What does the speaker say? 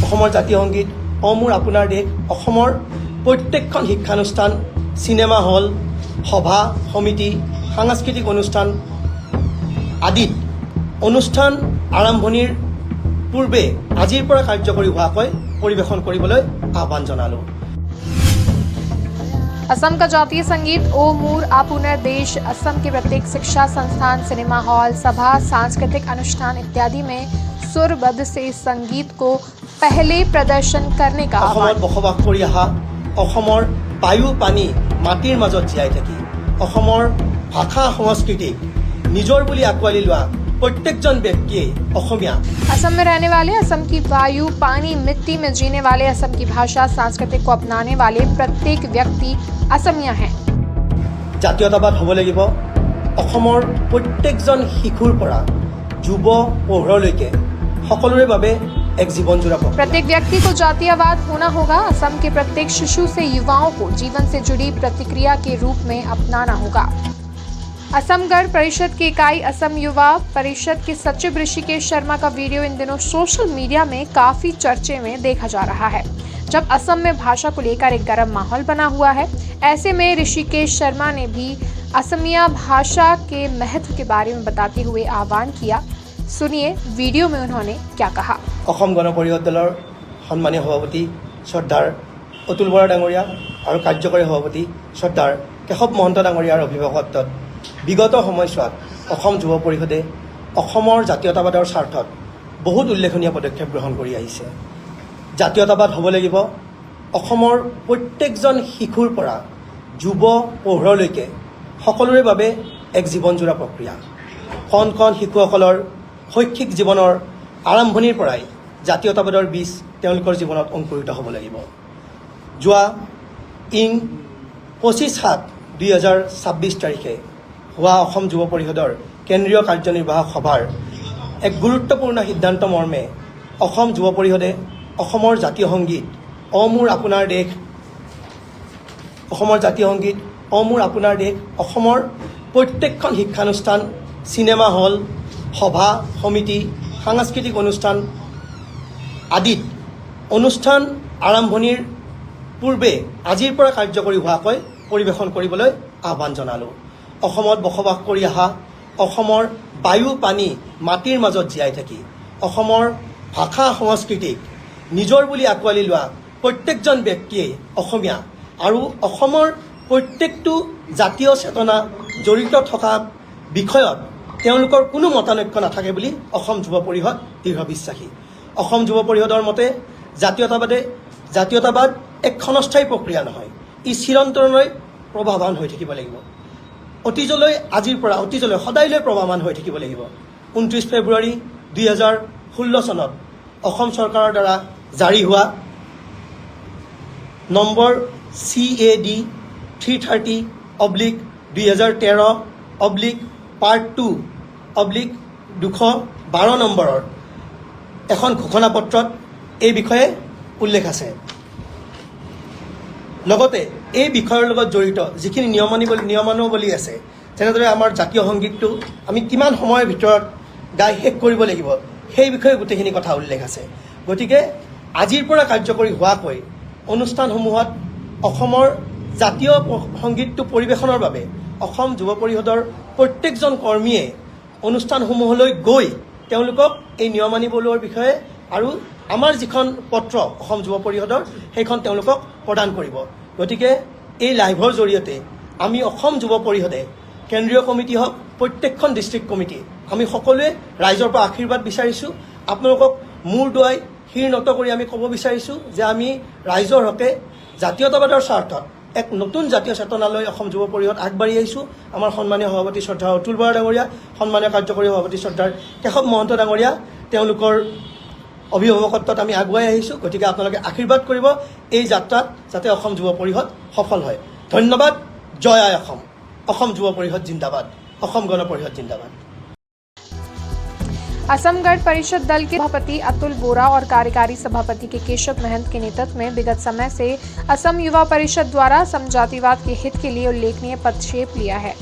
অসমৰ জাতীয় সংগীত অ মোৰ আপোনাৰ দেশ অসমৰ প্ৰত্যেকখন শিক্ষানুষ্ঠান চিনেমা হল সভা সমিতি সাংস্কৃতিক অনুষ্ঠান আদিত অনুষ্ঠান আৰম্ভণিৰ পূৰ্বে আজিৰ পৰা কাৰ্যকৰী হোৱাকৈ পৰিৱেশন কৰিবলৈ আহ্বান জনালোঁ। असम का जातीय संगीत ओ मूर आपुनर देश असम के प्रत्येक शिक्षा संस्थान सिनेमा हॉल सभा सांस्कृतिक अनुष्ठान इत्यादि में सुरबद्ध से संगीत को पहले प्रदर्शन करने का অসমত বসবাস কৰি অহা অসমৰ বায়ু পানী মাটিৰ মাজত জীয়াই থাকি অসমৰ ভাষা সংস্কৃতিক নিজৰ বুলি আঁকোৱালি লোৱা প্ৰত্যেকজন ব্যক্তিয়ে অসমীয়া। असम में रहने वाले, असम की वायु पानी मिट्टी में जीने वाले, असम की भाषा संस्कृति को अपनाने वाले प्रत्येक व्यक्ति असमिया हैं। জাতীয়তাবাদ হ'ব লাগিব অসমৰ প্ৰত্যেকজন শিশুৰ পৰা যুৱ প্ৰৌঢ়লৈকে সকলোৰে বাবে এক জীৱনজোৰা প্ৰক্ৰিয়া। प्रत्येक व्यक्ति को जातीयवाद होना होगा। असम के प्रत्येक शिशु से युवाओं को जीवन से जुड़ी प्रतिक्रिया के रूप में अपनाना होगा। असम गण परिषद की इकाई असम युवा परिषद के सचिव ऋषिकेश शर्मा का वीडियो इन दिनों सोशल मीडिया में काफी चर्चे में देखा जा रहा है। जब असम में भाषा को लेकर एक गर्म माहौल बना हुआ है, ऐसे में ऋषिकेश शर्मा ने भी असमिया भाषा के महत्व के बारे में बताते हुए आह्वान किया। सुनिए वीडियो में उन्होंने क्या कहा। অসম গণ পৰিষদ দলৰ সন্মানীয় সভাপতি শ্ৰদ্ধাৰ অতুল বৰা ডাঙৰীয়া আৰু কাৰ্যকৰী সভাপতি শ্ৰদ্ধাৰ কেশৱ মহন্ত ডাঙৰীয়াৰ অভিভাৱকত্বত বিগত সময়ছোৱাত অসম যুৱ পৰিষদে অসমৰ জাতীয়তাবাদৰ স্বাৰ্থত বহুত উল্লেখনীয় পদক্ষেপ গ্ৰহণ কৰি আহিছে। জাতীয়তাবাদ হ'ব লাগিব অসমৰ প্ৰত্যেকজন শিশুৰ পৰা যুৱ প্ৰৌঢ়লৈকে সকলোৰে বাবে এক জীৱনজোৰা প্ৰক্ৰিয়া। কণ কণ শিশুসকলৰ শৈক্ষিক জীৱনৰ আৰম্ভণিৰ পৰাই জাতীয়তাবাদৰ বীজ তেওঁলোকৰ জীৱনত অংকুৰিত হ'ব লাগিব। যোৱা 25/7/2026 তাৰিখে হোৱা অসম যুৱ পৰিষদৰ কেন্দ্ৰীয় কাৰ্যনিৰ্বাহক সভাৰ এক গুৰুত্বপূৰ্ণ সিদ্ধান্ত মৰ্মে অসম যুৱ পৰিষদে অসমৰ জাতীয় সংগীত অ মোৰ আপোনাৰ দেশ অসমৰ জাতীয় সংগীত অ মোৰ আপোনাৰ দেশ অসমৰ প্ৰত্যেকখন শিক্ষানুষ্ঠান চিনেমা হল সভা সমিতি সাংস্কৃতিক অনুষ্ঠান আদিত অনুষ্ঠান আৰম্ভণিৰ পূৰ্বে আজিৰ পৰা কাৰ্যকৰী হোৱাকৈ পৰিৱেশন কৰিবলৈ আহ্বান জনালোঁ। অসমত বসবাস কৰি অহা অসমৰ বায়ু পানী মাটিৰ মাজত জীয়াই থাকি অসমৰ ভাষা সংস্কৃতিক নিজৰ বুলি আঁকোৱালি লোৱা প্ৰত্যেকজন ব্যক্তিয়ে অসমীয়া আৰু অসমৰ প্ৰত্যেকটো জাতীয় চেতনা জড়িত থকা বিষয়ত তেওঁলোকৰ কোনো মতানৈক্য নাথাকে বুলি অসম যুৱ পৰিষদ দৃঢ় বিশ্বাসী। অসম যুৱ পৰিষদৰ মতে জাতীয়তাবাদ এক ক্ষণস্থায়ী প্ৰক্ৰিয়া নহয়, ই চিৰন্তনলৈ প্ৰভাৱান হৈ থাকিব লাগিব। অতীজলৈ আজিৰ পৰা অতীজলৈ সদায়লৈ প্ৰভাৱান হৈ থাকিব লাগিব। 29 ফেব্ৰুৱাৰী 2016 চনত অসম চৰকাৰৰ দ্বাৰা জাৰি হোৱা নম্বৰ CAD 330/2013/Part 2/212 নম্বৰৰ এখন ঘোষণাপত্ৰত এই বিষয়ে উল্লেখ আছে। লগতে এই বিষয়ৰ লগত জড়িত যিখিনি নিয়মাৱলী আছে, যেনেদৰে আমাৰ জাতীয় সংগীতটো আমি কিমান সময়ৰ ভিতৰত গাই শেষ কৰিব লাগিব, সেই বিষয়ে গোটেইখিনি কথা উল্লেখ আছে। গতিকে আজিৰ পৰা কাৰ্যকৰী হোৱাকৈ অনুষ্ঠানসমূহত অসমৰ জাতীয় সংগীতটো পৰিৱেশনৰ বাবে অসম যুৱ পৰিষদৰ প্ৰত্যেকজন কৰ্মীয়ে অনুষ্ঠানসমূহলৈ গৈ তেওঁলোকক এই নিয়মাৱলীৰ বিষয়ে আৰু আমাৰ যিখন পত্ৰ অসম যুৱ পৰিষদৰ সেইখন তেওঁলোকক প্ৰদান কৰিব। গতিকে এই লাইভৰ জৰিয়তে আমি অসম যুৱ পৰিষদে কেন্দ্ৰীয় কমিটি হওক প্ৰত্যেকখন ডিষ্ট্ৰিক্ট কমিটি আমি সকলোৱে ৰাইজৰ পৰা আশীৰ্বাদ বিচাৰিছোঁ। আপোনালোকক মূৰ দুৱাই শিৰ নত কৰি আমি ক'ব বিচাৰিছোঁ যে আমি ৰাইজৰ হকে জাতীয়তাবাদৰ স্বাৰ্থত এক নতুন জাতীয় চেতনালৈ অসম যুৱ পৰিষদ আগবাঢ়ি আহিছোঁ। আমাৰ সন্মানীয় সভাপতি শ্ৰদ্ধা অতুল বৰা ডাঙৰীয়া, সন্মানীয় কাৰ্যকৰী সভাপতি শ্ৰদ্ধাৰ কেশৱ মহন্ত ডাঙৰীয়া, তেওঁলোকৰ অভিভাৱকত্বত আমি আগুৱাই আহিছোঁ। গতিকে আপোনালোকে আশীৰ্বাদ কৰিব এই যাত্ৰাত যাতে অসম যুৱ পৰিষদ সফল হয়। ধন্যবাদ। জয় আই অসম। অসম যুৱ পৰিষদ জিন্দাবাদ। অসম গণ পৰিষদ জিন্দাবাদ। असम गण परिषद दल के सभापति अतुल बोरा और कार्यकारी सभापति के केशव महंत के नेतृत्व में विगत समय से असम युवा परिषद द्वारा असम जातिवाद के हित के लिए उल्लेखनीय पदक्षेप लिया है।